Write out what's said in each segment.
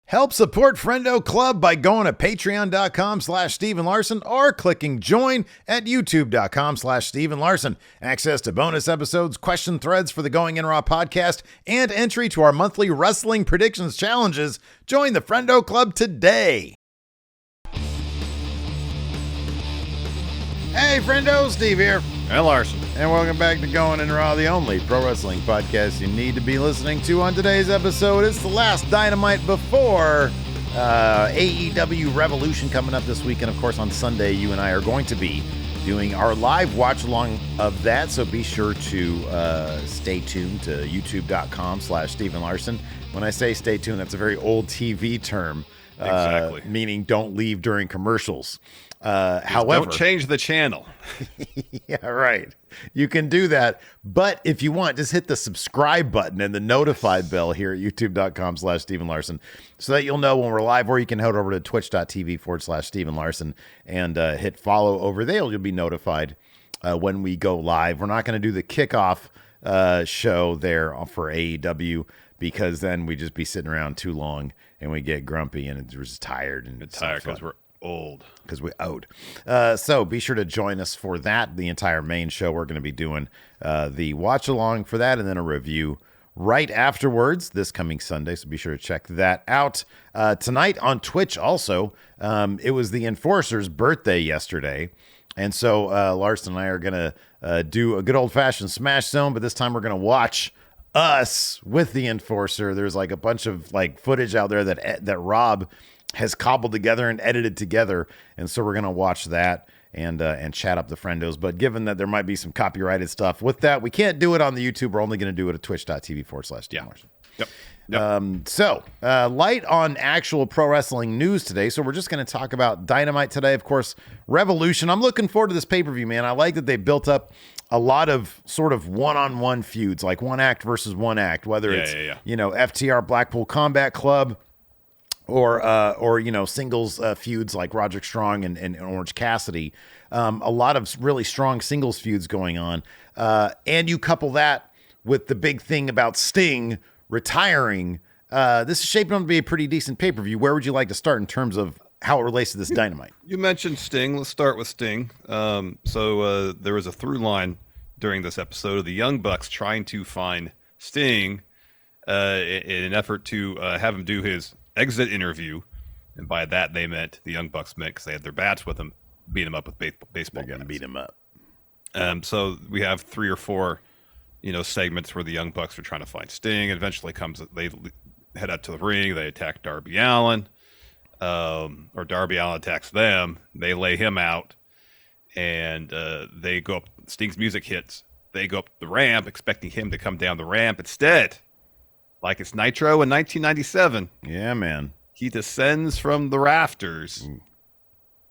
Help support Friendo Club by going to patreon.com/Stephen Larson or clicking join at youtube.com/Stephen Larson. Access to bonus episodes, question threads for the Going In Raw podcast, and entry to our monthly wrestling predictions challenges. Join the Friendo Club today. Hey, Friendo, Steve here. And Larson. And welcome back to Going In Raw, the only pro wrestling podcast you need to be listening to. On today's episode, it's the last Dynamite before AEW Revolution coming up this week. And of course, on Sunday, you and I are going to be doing our live watch along of that. So be sure to stay tuned to youtube.com/Stephen Larson. When I say stay tuned, that's a very old TV term. Exactly. Meaning don't leave during commercials. However, don't change the channel. Yeah, right. You can do that. But if you want, just hit the subscribe button and the notified bell here at youtube.com/Stephen Larson so that you'll know when we're live, or you can head over to twitch.tv/Stephen Larson and hit follow over there. You'll be notified when we go live. We're not going to do the kickoff show there for AEW because then we just be sitting around too long and we get grumpy and we're just tired. And it's tired because we're old. Because we owed. So be sure to join us for that. The entire main show, we're going to be doing the watch along for that and then a review right afterwards this coming Sunday. So be sure to check that out. Tonight on Twitch also, it was the Enforcer's birthday yesterday. And so Larson and I are going to do a good old-fashioned Smash Zone, but this time we're going to watch us with the Enforcer. There's like a bunch of like footage out there that Rob has cobbled together and edited together, and so we're going to watch that and chat up the friendos. But given that there might be some copyrighted stuff with that, we can't do it on the YouTube. We're only going to do it at twitch.tv/Stephen Larson. Yep. Light on actual pro wrestling news today. So we're just going to talk about Dynamite today. Of course, Revolution. I'm looking forward to this pay-per-view, man. I like that they built up a lot of sort of one-on-one feuds, like one act versus one act, whether it's FTR Blackpool Combat Club, or singles feuds like Roderick Strong and Orange Cassidy. A lot of really strong singles feuds going on. And you couple that with the big thing about Sting retiring. This is shaping up to be a pretty decent pay-per-view. Where would you like to start in terms of how it relates to this Dynamite? You mentioned Sting. Let's start with Sting. So there was a through line during this episode of the Young Bucks trying to find Sting in an effort to have him do his exit interview, and by that they meant the Young Bucks meant because they had their bats with him, beat him up with baseball. They're gonna beat him up. So we have 3 or 4, segments where the Young Bucks are trying to find Sting. And eventually they head out to the ring. They attack Darby Allin, or Darby Allin attacks them. They lay him out, and they go up. Sting's music hits. They go up the ramp, expecting him to come down the ramp. Instead, like it's Nitro in 1997. Yeah, man. He descends from the rafters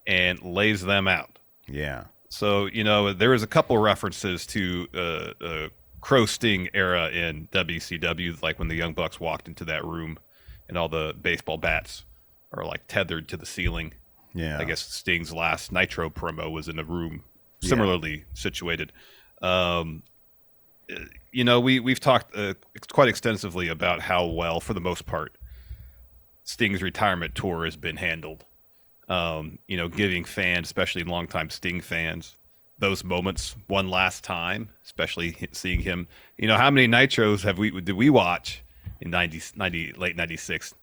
and lays them out. Yeah. So, there was a couple references to Crow Sting era in WCW, like when the Young Bucks walked into that room and all the baseball bats are like tethered to the ceiling. Yeah. I guess Sting's last Nitro promo was in a room similarly situated. We've talked quite extensively about how well, for the most part, Sting's retirement tour has been handled. Giving fans, especially longtime Sting fans, those moments one last time, especially seeing him. How many Nitros did we watch in late 96,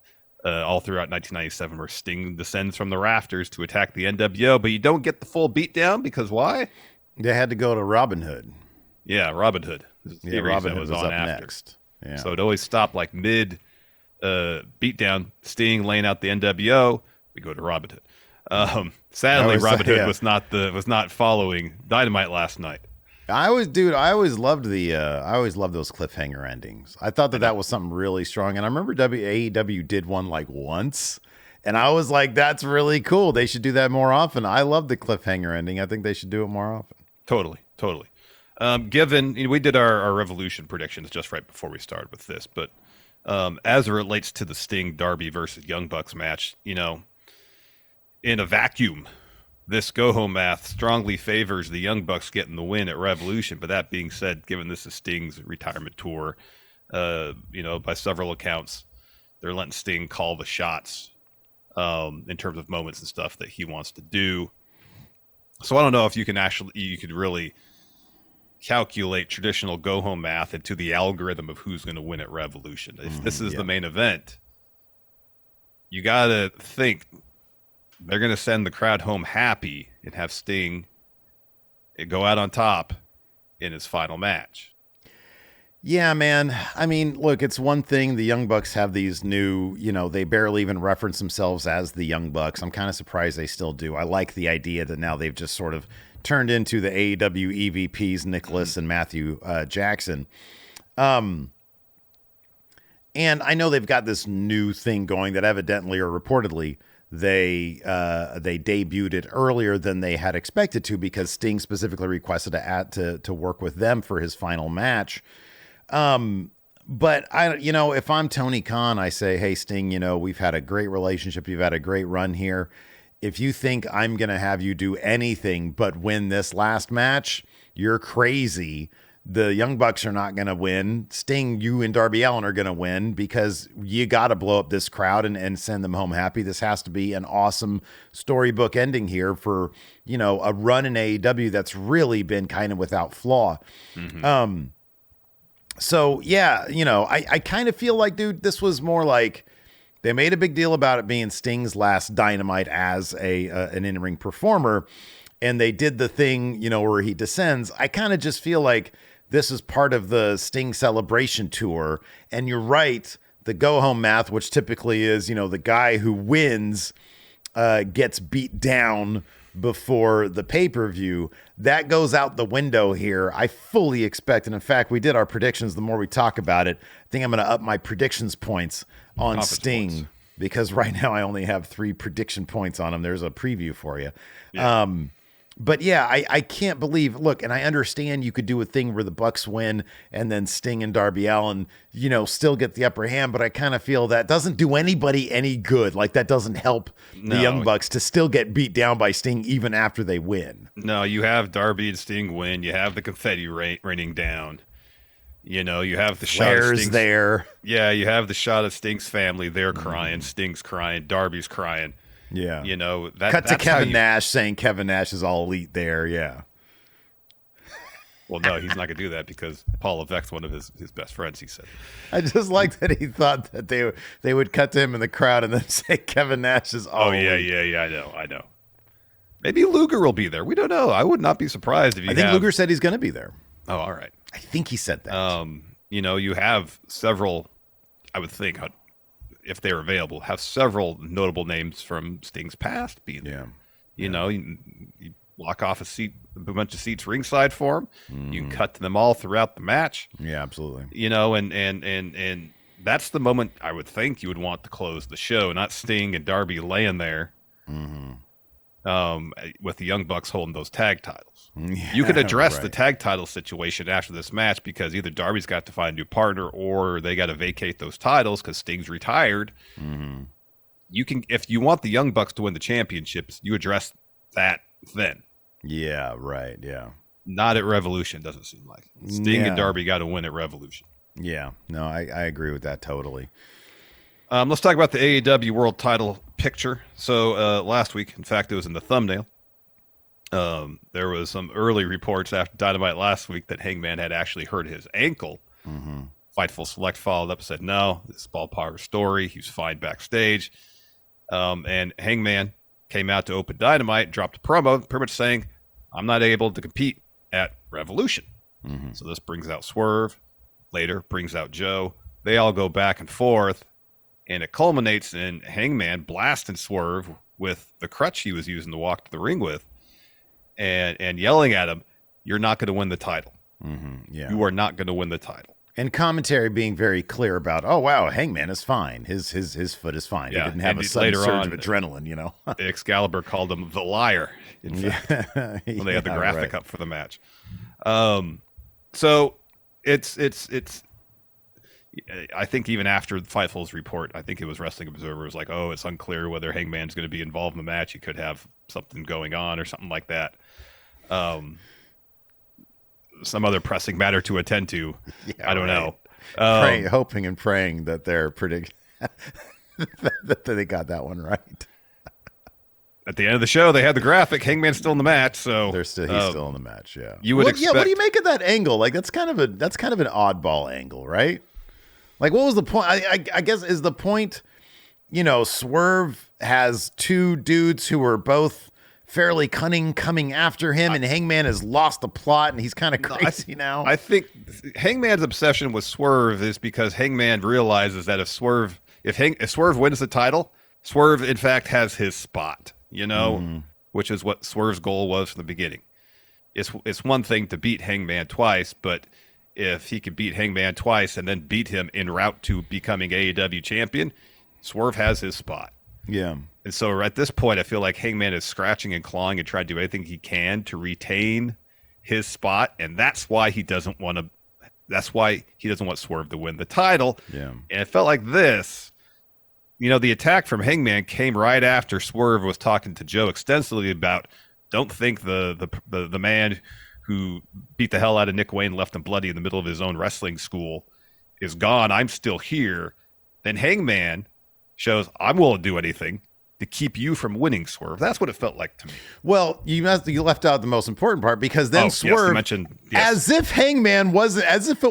all throughout 1997, where Sting descends from the rafters to attack the NWO, but you don't get the full beatdown because why? They had to go to Robin Hood. Yeah, Robin Hood. Yeah, Robin Hood was on up after. Next. Yeah. So it always stopped like mid beatdown, Sting laying out the NWO. We go to Robin Hood. Sadly, Robin Hood was not following Dynamite last night. I always loved those cliffhanger endings. I thought that was something really strong, and I remember AEW did one like once, and I was like, "That's really cool. They should do that more often." I love the cliffhanger ending. I think they should do it more often. Totally. Given we did our Revolution predictions just right before we started with this, but as it relates to the Sting Darby versus Young Bucks match, in a vacuum, this go-home math strongly favors the Young Bucks getting the win at Revolution. But that being said, given this is Sting's retirement tour, by several accounts, They're letting Sting call the shots in terms of moments and stuff that he wants to do. So I don't know if you could really calculate traditional go-home math into the algorithm of who's going to win at Revolution. If this is the main event, you got to think they're going to send the crowd home happy and have Sting go out on top in his final match. Yeah, man. I mean, look, it's one thing. The Young Bucks have these new, they barely even reference themselves as the Young Bucks. I'm kind of surprised they still do. I like the idea that now they've just sort of turned into the AEW EVPs, Nicholas and Matthew Jackson. And I know they've got this new thing going that evidently or reportedly they debuted it earlier than they had expected to, because Sting specifically requested to work with them for his final match. But if I'm Tony Khan, I say, hey, Sting, we've had a great relationship. You've had a great run here. If you think I'm going to have you do anything but win this last match, you're crazy. The Young Bucks are not going to win. Sting, you and Darby Allin are going to win, because you got to blow up this crowd and send them home happy. This has to be an awesome storybook ending here for, a run in AEW that's really been kind of without flaw. Mm-hmm. So yeah, I kind of feel like, dude, this was more like they made a big deal about it being Sting's last Dynamite as an in-ring performer, and they did the thing, where he descends. I kind of just feel like this is part of the Sting celebration tour. And you're right, the go-home math, which typically is, the guy who wins gets beat down before the pay-per-view, that goes out the window here. I fully expect, and in fact, we did our predictions. The more we talk about it, I think I'm going to up my predictions points on Sting points, because right now I only have 3 prediction points on him. There's a preview for you. Yeah. But yeah, I can't believe, look, and I understand you could do a thing where the Bucks win and then Sting and Darby Allin, still get the upper hand, but I kind of feel that doesn't do anybody any good. Like, that doesn't help the Young Bucks to still get beat down by Sting even after they win. No, you have Darby and Sting win. You have the confetti raining down. You have the shot of Sting's there. Yeah, you have the shot of Sting's family. They're crying. Sting's crying. Darby's crying. Yeah. Cut to Kevin Nash saying Kevin Nash is all elite there. Yeah. Well, no, he's not going to do that because Paul Levesque's one of his best friends, he said. I just like that he thought that they would cut to him in the crowd and then say Kevin Nash is all elite. Yeah. I know. Maybe Luger will be there. We don't know. I would not be surprised if you I think Luger said he's going to be there. Oh, all right. I think he said that. You have several, I would think, if they're available, have several notable names from Sting's past being there. Yeah. You block off a bunch of seats ringside for him. You cut to them all throughout the match. Yeah, absolutely. And that's the moment I would think you would want to close the show, not Sting and Darby laying there with the Young Bucks holding those tag titles. Yeah, you could address the tag title situation after this match, because either Darby's got to find a new partner or they got to vacate those titles because Sting's retired. You can, if you want the Young Bucks to win the championships, you address that then. Yeah, right. Yeah. Not at Revolution, doesn't seem like. Sting and Darby got to win at Revolution. Yeah. No, I agree with that totally. Let's talk about the AEW World Title picture. So last week, in fact, it was in the thumbnail. There was some early reports after Dynamite last week that Hangman had actually hurt his ankle. Fightful Select followed up and said, no, this is ballpark story. He was fine backstage. And Hangman came out to open Dynamite, dropped a promo, pretty much saying, I'm not able to compete at Revolution. So this brings out Swerve, later brings out Joe. They all go back and forth, and it culminates in Hangman blasting Swerve with the crutch he was using to walk to the ring with, and yelling at him, you're not going to win the title. Yeah. You are not going to win the title. And commentary being very clear about, oh, wow, Hangman is fine. His foot is fine. Yeah. He didn't have a sudden surge of adrenaline, Excalibur called him the liar, in fact, when they had the graphic up for the match. So it's I think even after Fightful's report, I think it was Wrestling Observer was like, oh, it's unclear whether Hangman's going to be involved in the match. He could have something going on or something like that. Some other pressing matter to attend to. Yeah, I don't know. Hoping and praying that they're that they got that one right. At the end of the show, they had the graphic. Hangman's still in the match, so He's still in the match. Yeah, you would expect. Yeah, what do you make of that angle? Like that's kind of an oddball angle, right? Like, what was the point? I guess is the point. Swerve has two dudes who are both fairly cunning coming after him, and Hangman has lost the plot, and he's kind of crazy now. I think Hangman's obsession with Swerve is because Hangman realizes that if Swerve wins the title, Swerve in fact has his spot. Which is what Swerve's goal was from the beginning. It's one thing to beat Hangman twice, but if he could beat Hangman twice and then beat him en route to becoming AEW champion, Swerve has his spot. Yeah. And so at this point, I feel like Hangman is scratching and clawing and trying to do anything he can to retain his spot, and that's why he doesn't want Swerve to win the title. Yeah. And it felt like this. The attack from Hangman came right after Swerve was talking to Joe extensively about, don't think the man who beat the hell out of Nick Wayne, left him bloody in the middle of his own wrestling school, is gone. I'm still here. Then Hangman shows, I'm willing to do anything to keep you from winning, Swerve. That's what it felt like to me. Well, you left out the most important part, because then Swerve, as if Hangman wasn't,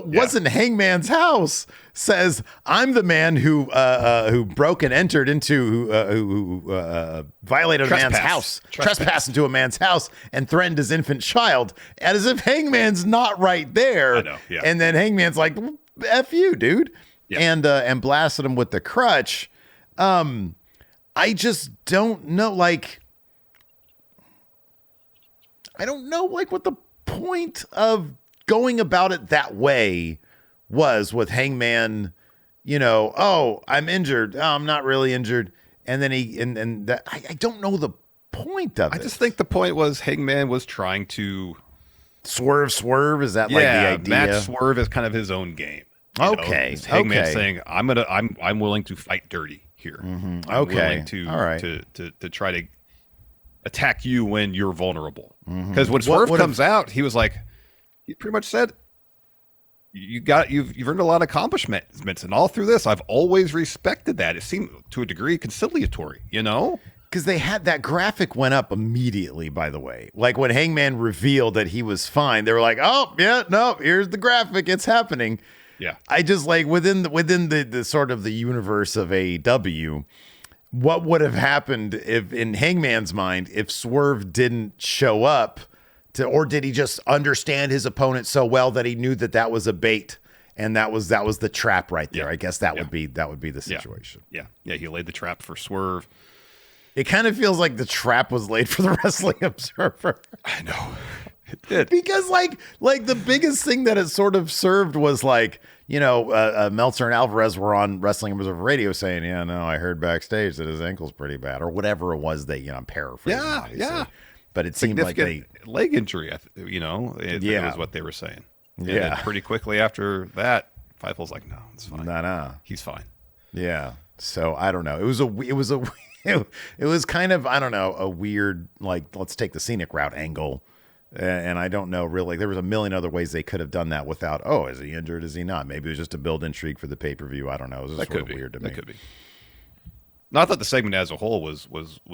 wasn't Hangman's house, says, "I'm the man who broke and entered into, who violated a man's house, trespassed into a man's house, and threatened his infant child," as if Hangman's not right there. I know, yeah. And then Hangman's like, "F you, dude," and blasted him with the crutch. I just don't know, I don't know, what the point of going about it that way was with Hangman, oh, I'm injured. Oh, I'm not really injured. And then I don't know the point of it. I just think the point was Hangman was trying to swerve. Is that the idea? Match Swerve is kind of his own game. Okay. Hangman saying, I'm willing to fight dirty here. Mm-hmm. I'm willing to try to attack you when you're vulnerable. Because when Swerve comes out, he was like, he pretty much said, you've earned a lot of accomplishments, and all through this, I've always respected that. It seemed to a degree conciliatory, Because they had that graphic went up immediately, by the way. Like when Hangman revealed that he was fine, they were like, "Oh yeah, no, here's the graphic. It's happening." Yeah, I just within the sort of the universe of AEW, what would have happened if, in Hangman's mind, if Swerve didn't show up or did he just understand his opponent so well that he knew that was a bait and that was the trap right there? I guess that would be the situation. Yeah, he laid the trap for Swerve. It kind of feels like the trap was laid for the Wrestling Observer. I know. It did. Because the biggest thing that it sort of served was Meltzer and Alvarez were on Wrestling Observer Radio saying, "Yeah, no, I heard backstage that his ankle's pretty bad," or whatever it was that, I'm paraphrasing. Yeah. But it seemed like leg injury, it was what they were saying. And then pretty quickly after that, Feifel's like, "No, it's fine. No. He's fine." Yeah. So I don't know. It was kind of, I don't know, a weird, let's take the scenic route angle. And I don't know, really. There was a million other ways they could have done that without, oh, is he injured? Is he not? Maybe it was just to build intrigue for the pay-per-view. I don't know. It was just sort of weird to me. That could be. No, I thought the segment as a whole was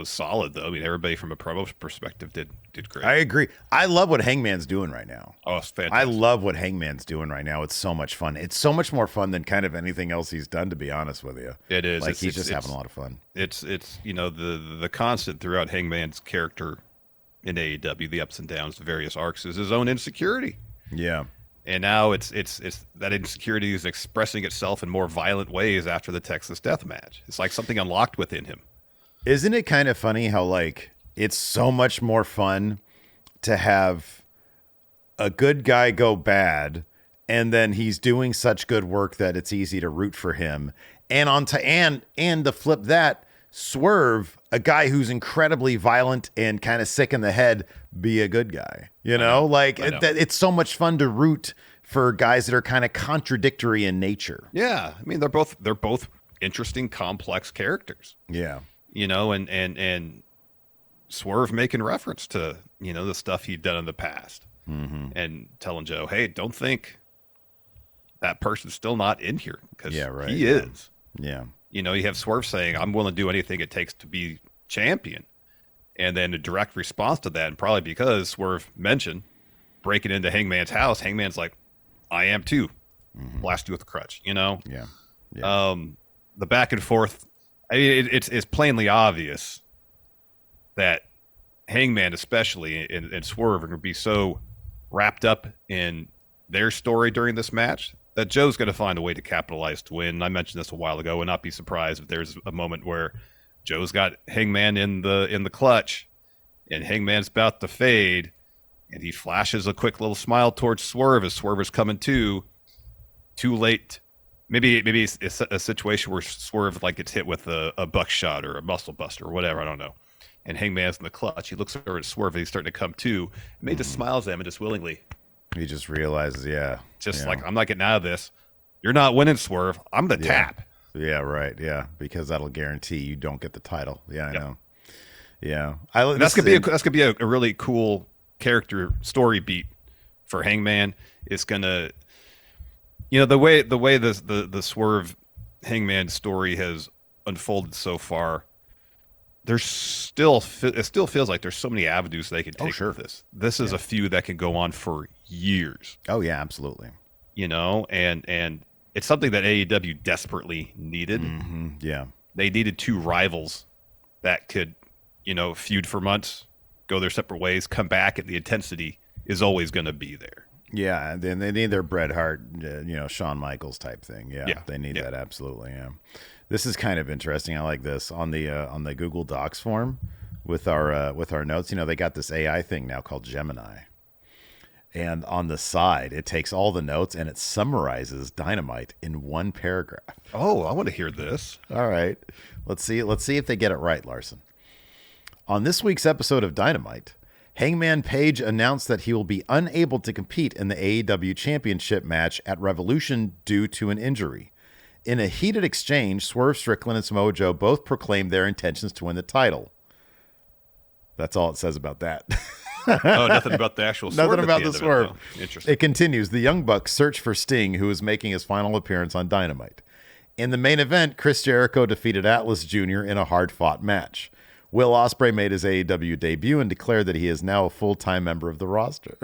solid, though. I mean, everybody from a promo perspective did great. I agree. I love what Hangman's doing right now. Oh, it's fantastic. I love what Hangman's doing right now. It's so much fun. It's so much more fun than kind of anything else he's done, to be honest with you. It is. He's just having a lot of fun. It's the constant throughout Hangman's character in AEW, the ups and downs, the various arcs, is his own insecurity. Yeah. And now it's that insecurity is expressing itself in more violent ways after the Texas Death Match. It's like something unlocked within him. Isn't it kind of funny how it's so much more fun to have a good guy go bad, and then he's doing such good work that it's easy to root for him, and to flip that, Swerve, a guy who's incredibly violent and kind of sick in the head, be a good guy. It's so much fun to root for guys that are kind of contradictory in nature. Yeah, I mean they're both interesting, complex characters. Yeah, and Swerve making reference to the stuff he'd done in the past, and telling Joe, "Hey, don't think that person's still not in here, because he is." Yeah. You know, you have Swerve saying, I'm willing to do anything it takes to be champion. And then a direct response to that, and probably because Swerve mentioned breaking into Hangman's house, Hangman's like, I am too. Blast you with a crutch, you know? Yeah. The back and forth, I mean, it's plainly obvious that Hangman especially and Swerve are going to be so wrapped up in their story during this match that Joe's going to find a way to capitalize to win. I mentioned this a while ago, and not be surprised if there's a moment where Joe's got Hangman in the clutch, and Hangman's about to fade, and he flashes a quick little smile towards Swerve as Swerve is coming too late. Maybe it's a situation where Swerve like gets hit with a buckshot or a muscle buster or whatever. I don't know. And Hangman's in the clutch. He looks over at Swerve. And he's starting to come to. And he just smiles at him and just willingly. He just realizes, like, I'm not getting out of this. You're not winning, Swerve. I'm the tap. Yeah, right. Yeah, because that'll guarantee you don't get the title. Yeah, I know. Yeah, that's gonna be a really cool character story beat for Hangman. It's gonna, the way the Swerve Hangman story has unfolded so far. It still feels like there's so many avenues they can take with this. This is a feud that can go on for years. Oh yeah, absolutely. And it's something that AEW desperately needed. Yeah, they needed two rivals that could, feud for months, go their separate ways, come back, and the intensity is always going to be there. Yeah, and then they need their Bret Hart, Shawn Michaels type thing. Yeah, they need that absolutely. Yeah. This is kind of interesting. I like this on the Google Docs form with our notes. They got this AI thing now called Gemini, and on the side it takes all the notes and it summarizes Dynamite in one paragraph. Oh, I want to hear this. All right, let's see if they get it right, Larson. On this week's episode of Dynamite, Hangman Page announced that he will be unable to compete in the AEW Championship match at Revolution due to an injury. In a heated exchange, Swerve Strickland and Samoa Joe both proclaimed their intentions to win the title. That's all it says about that. Oh, nothing about the actual Swerve. Nothing about the Swerve. Interesting. It continues. The Young Bucks search for Sting, who is making his final appearance on Dynamite. In the main event, Chris Jericho defeated Atlas Jr. in a hard-fought match. Will Ospreay made his AEW debut and declared that he is now a full-time member of the roster.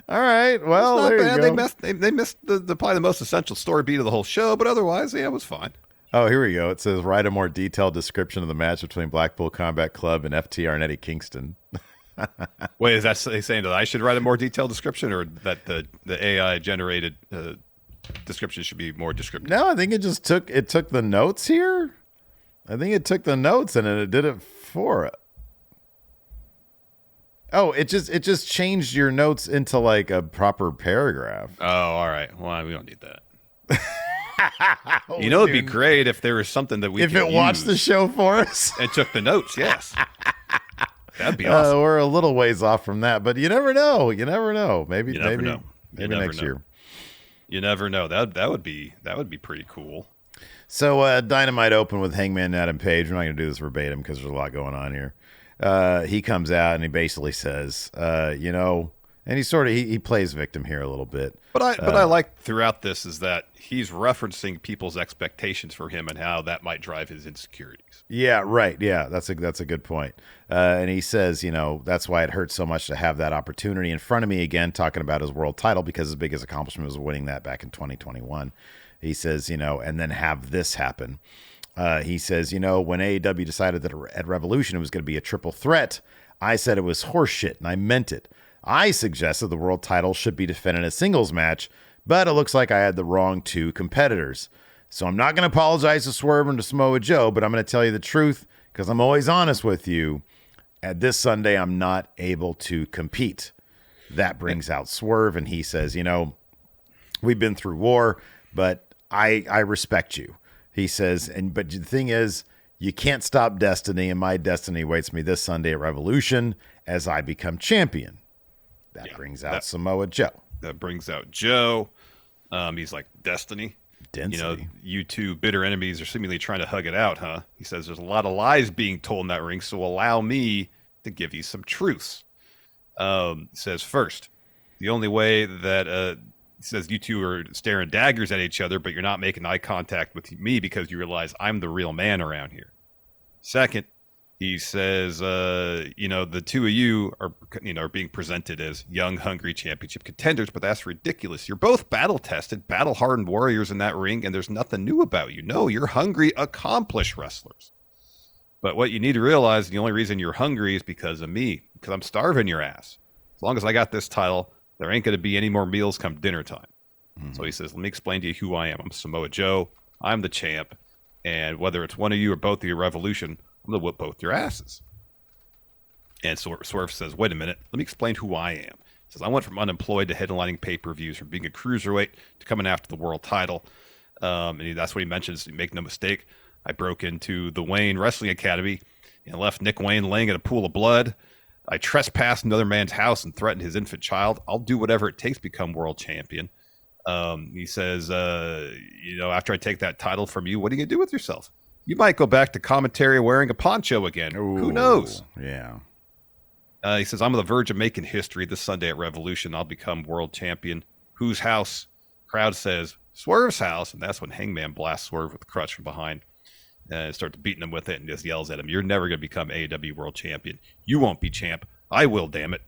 All right, well, there you go. They missed the probably the most essential story beat of the whole show, but otherwise, it was fine. Oh, here we go. It says, write a more detailed description of the match between Blackpool Combat Club and FTR and Eddie Kingston. Wait, is that saying that I should write a more detailed description, or that the AI generated description should be more descriptive? No, I think it just took the notes here. I think it took the notes and it did it for it. Oh, it just changed your notes into like a proper paragraph. Oh, all right. Well, we don't need that. It'd be great if there was something that we if it watched the show for us and took the notes. Yes, that'd be awesome. We're a little ways off from that, but you never know. Maybe next year. You never know. That would be pretty cool. So Dynamite opened with Hangman and Adam Page. We're not going to do this verbatim because there's a lot going on here. He comes out and he basically says, and he plays victim here a little bit. But I like throughout this is that he's referencing people's expectations for him and how that might drive his insecurities. Yeah, right. Yeah, that's a good point. And he says, that's why it hurts so much to have that opportunity in front of me again, talking about his world title, because his biggest accomplishment was winning that back in 2021. He says, and then have this happen. He says, when AEW decided that at Revolution it was going to be a triple threat, I said it was horseshit, and I meant it. I suggested the world title should be defended in a singles match, but it looks like I had the wrong two competitors. So I'm not going to apologize to Swerve and to Samoa Joe, but I'm going to tell you the truth because I'm always honest with you. At this Sunday, I'm not able to compete. That brings out Swerve, and he says, we've been through war, but I respect you. He says, but the thing is, you can't stop destiny, and my destiny awaits me this Sunday at Revolution as I become champion. That brings out Samoa Joe. That brings out Joe. He's like, destiny? Density. You two bitter enemies are seemingly trying to hug it out, huh? He says there's a lot of lies being told in that ring, so allow me to give you some truths. He says, first, the only way that says you two are staring daggers at each other, but you're not making eye contact with me because you realize I'm the real man around here. Second, he says, the two of you are being presented as young, hungry championship contenders, but that's ridiculous. You're both battle-tested, battle-hardened warriors in that ring, and there's nothing new about you. No, you're hungry, accomplished wrestlers. But what you need to realize, the only reason you're hungry is because of me, because I'm starving your ass. As long as I got this title, there ain't going to be any more meals come dinner time. Mm-hmm. So he says, let me explain to you who I am. I'm Samoa Joe. I'm the champ. And whether it's one of you or both of your Revolution, I'm going to whip both your asses. And so Swerve says, wait a minute. Let me explain who I am. He says, I went from unemployed to headlining pay-per-views, from being a cruiserweight to coming after the world title. And that's what he mentions. Make no mistake. I broke into the Wayne Wrestling Academy and left Nick Wayne laying in a pool of blood. I trespassed another man's house and threatened his infant child. I'll do whatever it takes to become world champion. He says, after I take that title from you, what are you going to do with yourself? You might go back to commentary wearing a poncho again. Ooh, who knows? Yeah. He says, I'm on the verge of making history. This Sunday at Revolution, I'll become world champion. Whose house? Crowd says, Swerve's house. And that's when Hangman blasts Swerve with the crutch from behind. And starts beating him with it and just yells at him, you're never going to become AEW world champion. You won't be champ. I will, damn it.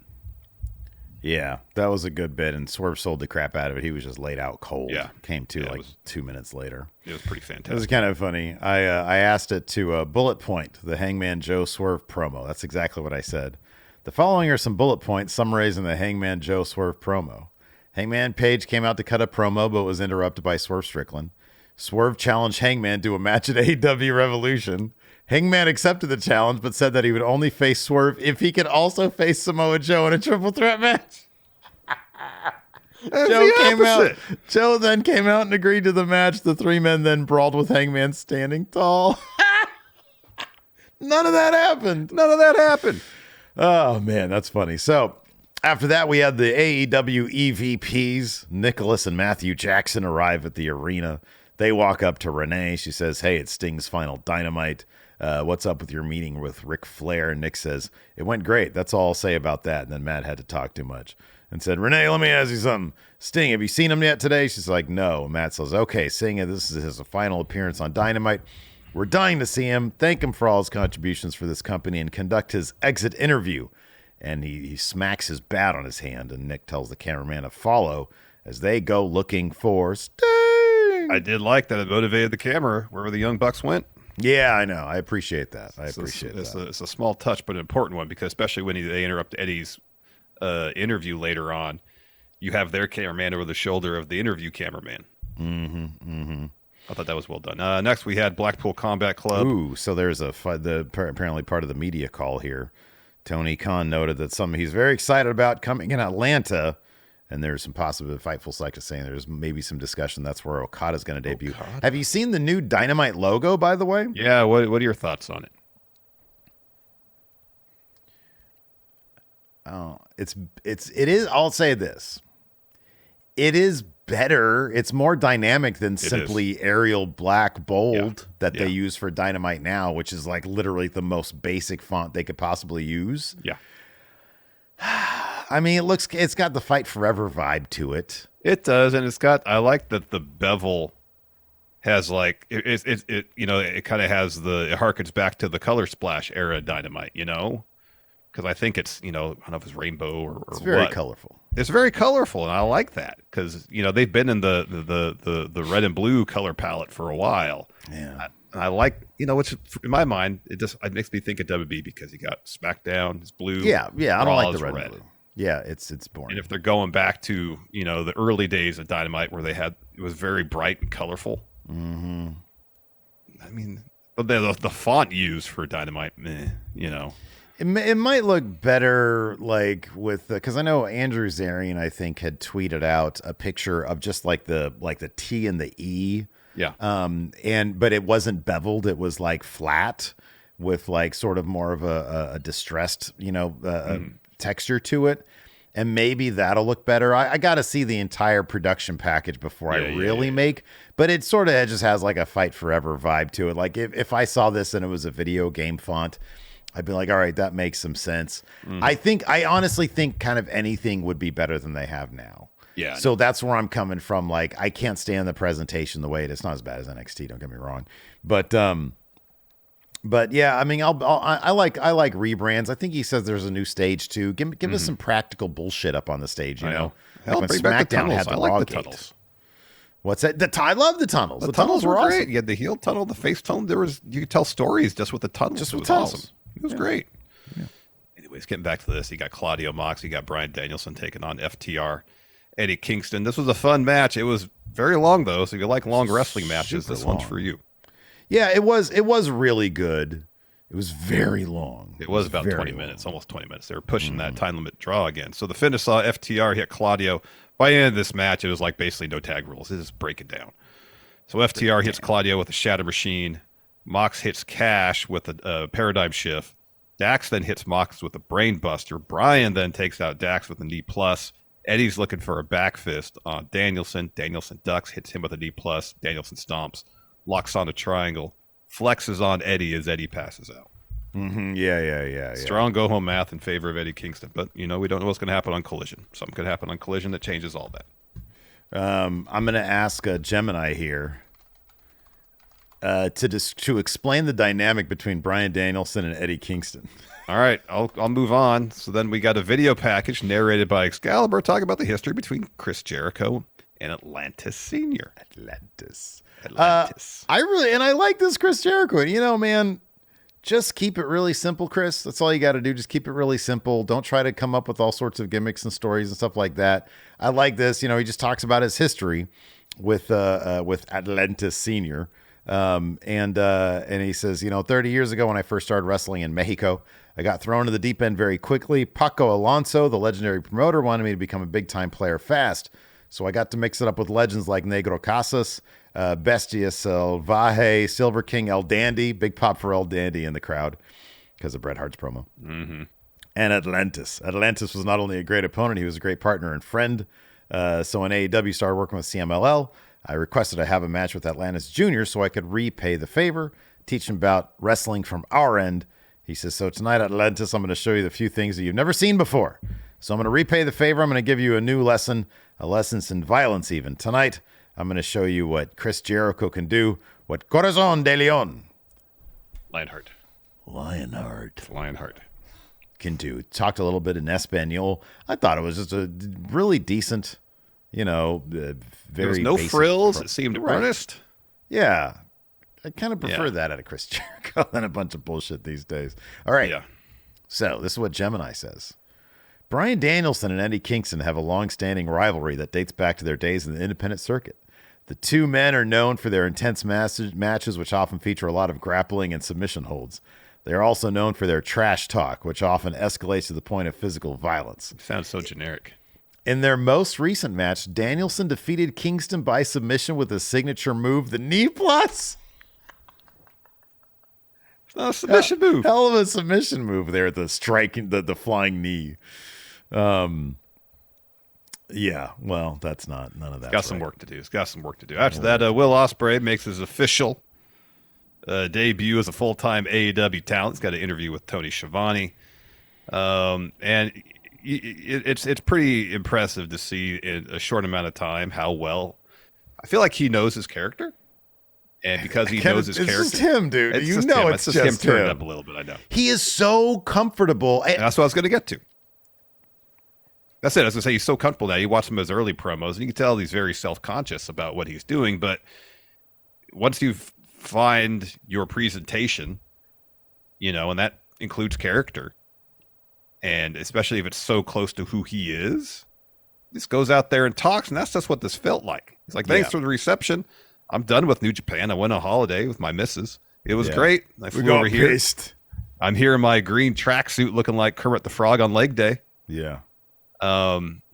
Yeah, that was a good bit, and Swerve sold the crap out of it. He was just laid out cold. Yeah. Came to 2 minutes later. It was pretty fantastic. It was kind of funny. I asked it to bullet point the Hangman Joe Swerve promo. That's exactly what I said. The following are some bullet points summarizing the Hangman Joe Swerve promo. Hangman Page came out to cut a promo, but was interrupted by Swerve Strickland. Swerve challenged Hangman to a match at AEW Revolution. Hangman accepted the challenge, but said that he would only face Swerve if he could also face Samoa Joe in a triple threat match. Joe then came out and agreed to the match. The three men then brawled with Hangman standing tall. None of that happened. Oh, man, that's funny. So after that, we had the AEW EVPs. Nicholas and Matthew Jackson arrive at the arena. They walk up to Renee. She says, hey, it's Sting's final Dynamite. What's up with your meeting with Ric Flair? And Nick says, it went great. That's all I'll say about that. And then Matt had to talk too much and said, Renee, let me ask you something. Sting, have you seen him yet today? She's like, no. Matt says, okay, seeing it, this is his final appearance on Dynamite. We're dying to see him, thank him for all his contributions for this company, and conduct his exit interview. And he smacks his bat on his hand, and Nick tells the cameraman to follow as they go looking for Sting. I did like that it motivated the camera wherever the Young Bucks went. Yeah, I know. I appreciate that. It's a small touch, but an important one, because especially when they interrupt Eddie's interview later on, you have their cameraman over the shoulder of the interview cameraman. I thought that was well done. Next, we had Blackpool Combat Club. Ooh, so there's apparently part of the media call here. Tony Khan noted that something he's very excited about coming in Atlanta. And there's some possible Fightful Select saying there's maybe some discussion that's where Okada's going to debut. Okada. Have you seen the new Dynamite logo, by the way? Yeah. What are your thoughts on it? Oh, it is. I'll say this. It is better. It's more dynamic than simply Arial black bold that they use for Dynamite now, which is like literally the most basic font they could possibly use. Yeah. I mean, it's got the Fight Forever vibe to it. It does, and I like that the bevel has like it kind of has it harkens back to the Color Splash era Dynamite, because I think it's I don't know if it's rainbow or it's very colorful. It's very colorful, and I like that because they've been in the red and blue color palette for a while. Yeah. I like, which in my mind, it makes me think of WB because you got SmackDown, it's blue. Yeah. I don't like the red and blue. Yeah, it's boring. And if they're going back to, the early days of Dynamite where it was very bright and colorful. Mm-hmm. I mean, the font used for Dynamite, It might look better like with because I know Andrew Zarian, I think, had tweeted out a picture of just like the T and the E. Yeah. But it wasn't beveled. It was like flat with like sort of more of a distressed, texture to it. And maybe that'll look better. I got to see the entire production package before I really make. But it sort of just has like a Fight Forever vibe to it. Like if I saw this and it was a video game font, I'd be like, all right, that makes some sense. I honestly think kind of anything would be better than they have now. Yeah. So that's where I'm coming from. Like, I can't stand the presentation the way it is. It's not as bad as NXT, don't get me wrong. But yeah, I mean, I like rebrands. I think he says there's a new stage too. Give us some practical bullshit up on the stage, you know. Hell, Like when bring back the SmackDown tunnels. had the I like Raw the gate. tunnels. What's that? I love the tunnels. The tunnels were awesome. great. You had the heel tunnel, the face tunnel. You could tell stories just with the tunnels. Just it with was tunnels. awesome. It was great. Yeah. Anyways, getting back to this, you got Claudio Mox, you got Bryan Danielson taking on FTR, Eddie Kingston. This was a fun match. It was very long though, so if you like long wrestling matches, this one's for you. Yeah, it was really good. It was very long. It was about 20 minutes, almost 20 minutes. They were pushing that time limit draw again. So the finish saw FTR hit Claudio. By the end of this match, it was like basically no tag rules. It just break it down. So FTR hits Claudio with a Shatter Machine. Mox hits Cash with a Paradigm Shift. Dax then hits Mox with a Brain Buster. Bryan then takes out Dax with a Knee Plus. Eddie's looking for a back fist on Danielson. Danielson ducks, hits him with a Knee Plus. Danielson stomps, locks on a triangle, flexes on Eddie as Eddie passes out. Yeah. Strong go-home math in favor of Eddie Kingston. But, we don't know what's going to happen on Collision. Something could happen on Collision that changes all that. I'm going to ask Gemini here to explain the dynamic between Bryan Danielson and Eddie Kingston. All right, I'll move on. So then we got a video package narrated by Excalibur talking about the history between Chris Jericho and Atlantis Senior. Atlantis. I like this Chris Jericho. Man, just keep it really simple, Chris. That's all you got to do. Just keep it really simple. Don't try to come up with all sorts of gimmicks and stories and stuff like that. I like this. He just talks about his history with Atlantis Senior. And he says, 30 years ago when I first started wrestling in Mexico, I got thrown into the deep end very quickly. Paco Alonso, the legendary promoter, wanted me to become a big-time player fast. So I got to mix it up with legends like Negro Casas, Bestia Salvaje, Silver King, El Dandy, big pop for El Dandy in the crowd because of Bret Hart's promo. Mm-hmm. And Atlantis. Atlantis was not only a great opponent, he was a great partner and friend. So when AEW started working with CMLL, I requested I have a match with Atlantis Jr. so I could repay the favor, teach him about wrestling from our end. He says, so tonight, Atlantis, I'm going to show you the few things that you've never seen before. So I'm going to repay the favor. I'm going to give you a new lesson, a lesson in violence even. Tonight, I'm going to show you what Chris Jericho can do, what Corazon de Leon. Lionheart can do. Talked a little bit in Espanol. I thought it was just a really decent, very there was no frills. It seemed earnest. Yeah. I kind of prefer that out of Chris Jericho than a bunch of bullshit these days. All right. Yeah. So this is what Gemini says. Bryan Danielson and Eddie Kingston have a long-standing rivalry that dates back to their days in the independent circuit. The two men are known for their intense matches, which often feature a lot of grappling and submission holds. They are also known for their trash talk, which often escalates to the point of physical violence. Sounds so generic. In their most recent match, Danielson defeated Kingston by submission with his signature move, the Knee Plus. It's not a submission move. Hell of a submission move there, the striking, the flying knee. Yeah, well, that's not none of that. Got some work to do. It's got some work to do. After that, Will Ospreay makes his official debut as a full-time AEW talent. He's got an interview with Tony Schiavone, and it's pretty impressive to see in a short amount of time how well. I feel like he knows his character, and because he knows his character, it's just him, dude. It's it's just him turned up a little bit. I know he is so comfortable. And that's what I was going to get to. That's it. I was going to say he's so comfortable now. You watch some of his early promos, and you can tell he's very self-conscious about what he's doing. But once you find your presentation, and that includes character, and especially if it's so close to who he is, just goes out there and talks, and that's just what this felt like. He's like, thanks for the reception. I'm done with New Japan. I went on holiday with my missus. It was great. I flew over here. Pissed. I'm here in my green tracksuit looking like Kermit the Frog on leg day. Yeah.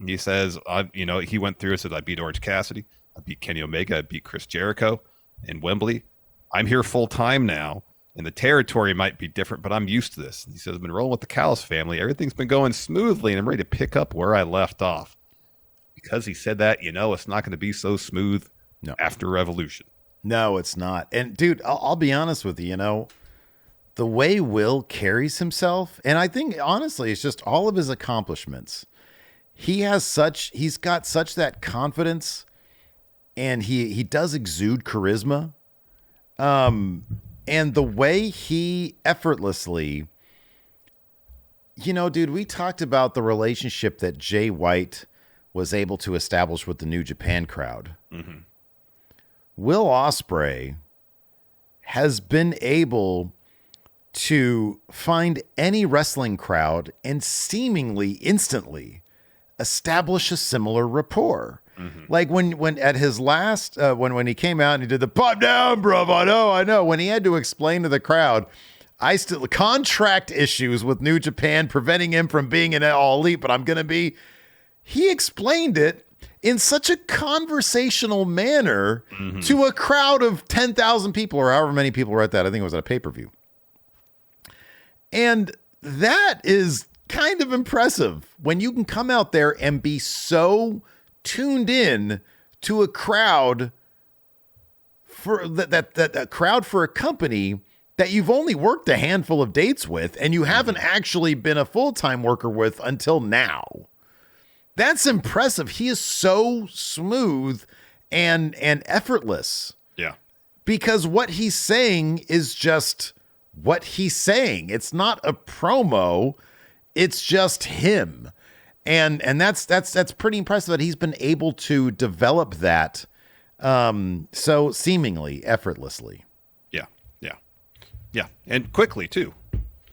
He says, he went through and said, I beat Orange Cassidy. I beat Kenny Omega. I beat Chris Jericho in Wembley. I'm here full time now, and the territory might be different, but I'm used to this. And he says, I've been rolling with the Callis family. Everything's been going smoothly, and I'm ready to pick up where I left off. Because he said that, it's not going to be so smooth after Revolution. No, it's not. And dude, I'll be honest with you, the way Will carries himself, and I think honestly, it's just all of his accomplishments. he's got such that confidence, and he does exude charisma. And the way he effortlessly, dude, we talked about the relationship that Jay White was able to establish with the New Japan crowd. Mm-hmm. Will Ospreay has been able to find any wrestling crowd and seemingly instantly establish a similar rapport. Mm-hmm. Like when at his last, when he came out and he did the pipe down, bruv, I know. When he had to explain to the crowd, contract issues with New Japan preventing him from being an All Elite, but I'm going to be, he explained it in such a conversational manner to a crowd of 10,000 people or however many people were at that. I think it was at a pay-per-view. And that is kind of impressive when you can come out there and be so tuned in to a crowd for that crowd for a company that you've only worked a handful of dates with and you haven't actually been a full-time worker with until now. That's impressive. He is so smooth and effortless. Yeah. Because what he's saying is just what he's saying. It's not a promo. It's just him. And that's pretty impressive that he's been able to develop that so seemingly effortlessly. Yeah. And quickly too.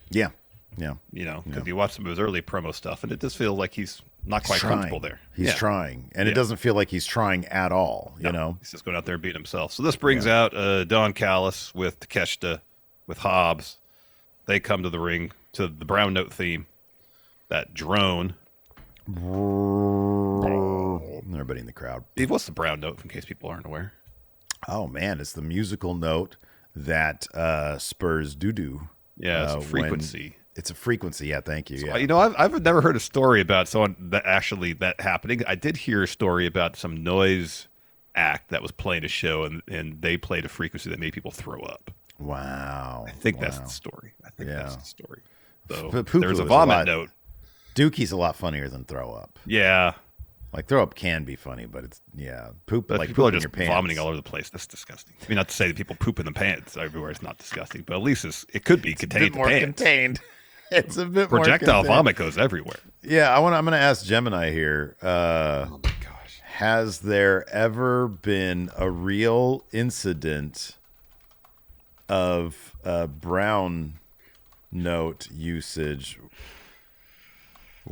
Yeah. Because you watch some of his early promo stuff and it does feel like he's not quite comfortable there. He's trying. And it doesn't feel like he's trying at all, you know? He's just going out there and beating himself. So this brings out Don Callis with Takeshita, with Hobbs. They come to the ring to the Brown Note theme. That drone. Everybody in the crowd. Steve, what's the Brown Note, in case people aren't aware? Oh, man. It's the musical note that spurs doo-doo. Yeah, it's a frequency. It's a frequency. Yeah, thank you. So, yeah. I've never heard a story about someone that happening. I did hear a story about some noise act that was playing a show, and they played a frequency that made people throw up. Wow. I think that's the story. So Poo-poo there's a vomit note. Dookie's a lot funnier than throw up. Yeah. Like throw up can be funny, but it's poop. But like people are poop in just your pants. vomiting all over the place. That's disgusting. I mean, not to say that people poop in the pants everywhere. It's not disgusting, but at least it could be contained. It's a bit more contained. It's a bit projectile more vomit goes everywhere. Yeah, I'm gonna ask Gemini here. Oh my gosh, has there ever been a real incident of Brown Note usage?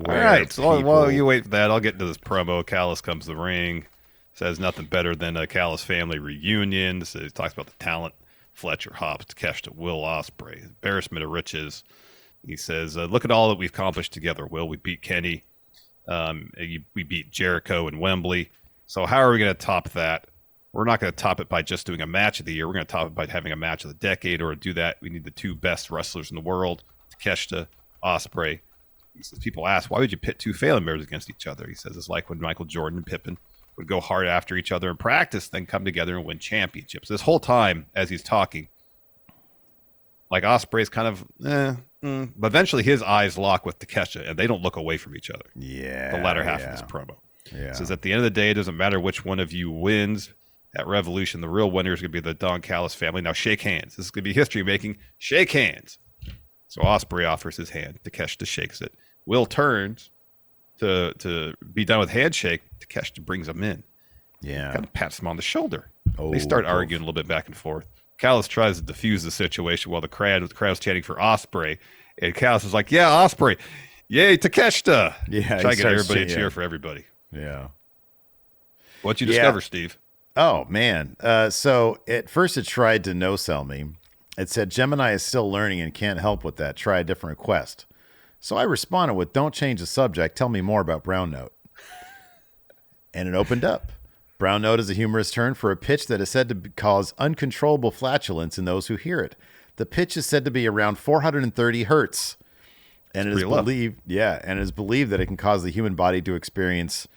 All right, so while you wait for that, I'll get into this promo. Callis comes to the ring, says nothing better than a Callis family reunion. So he talks about the talent, Fletcher, Hobbs, Takeshita, Will Ospreay, embarrassment of riches. He says, look at all that we've accomplished together, Will. We beat Kenny. We beat Jericho and Wembley. So how are we going to top that? We're not going to top it by just doing a match of the year. We're going to top it by having a match of the decade, or to do that, we need the two best wrestlers in the world, Takeshita, Ospreay. He says, people ask, why would you pit two failing members against each other? He says, it's like when Michael Jordan and Pippen would go hard after each other in practice, then come together and win championships. This whole time, as he's talking, like Ospreay's kind of, but eventually his eyes lock with Takeshita, and they don't look away from each other. Yeah. The latter half of this promo. Yeah. Says, at the end of the day, it doesn't matter which one of you wins at Revolution. The real winner is going to be the Don Callis family. Now shake hands. This is going to be history making. Shake hands. So Ospreay offers his hand. Takeshita shakes it. Will turns to be done with handshake. Takeshita brings him in. Yeah. Kind of pats him on the shoulder. They start arguing a little bit back and forth. Callis tries to defuse the situation while the crowd's chanting for Ospreay. And Callis is like, yeah, Ospreay. Yay, Takeshita. Yeah. Try to get everybody to cheer for everybody. Yeah. What'd you discover, Steve? Oh, man. So at first it tried to no-sell me. It said, Gemini is still learning and can't help with that. Try a different request. So I responded with, don't change the subject. Tell me more about Brown Note. And it opened up. Brown Note is a humorous term for a pitch that is said to cause uncontrollable flatulence in those who hear it. The pitch is said to be around 430 hertz. And it is believed, that it can cause the human body to experience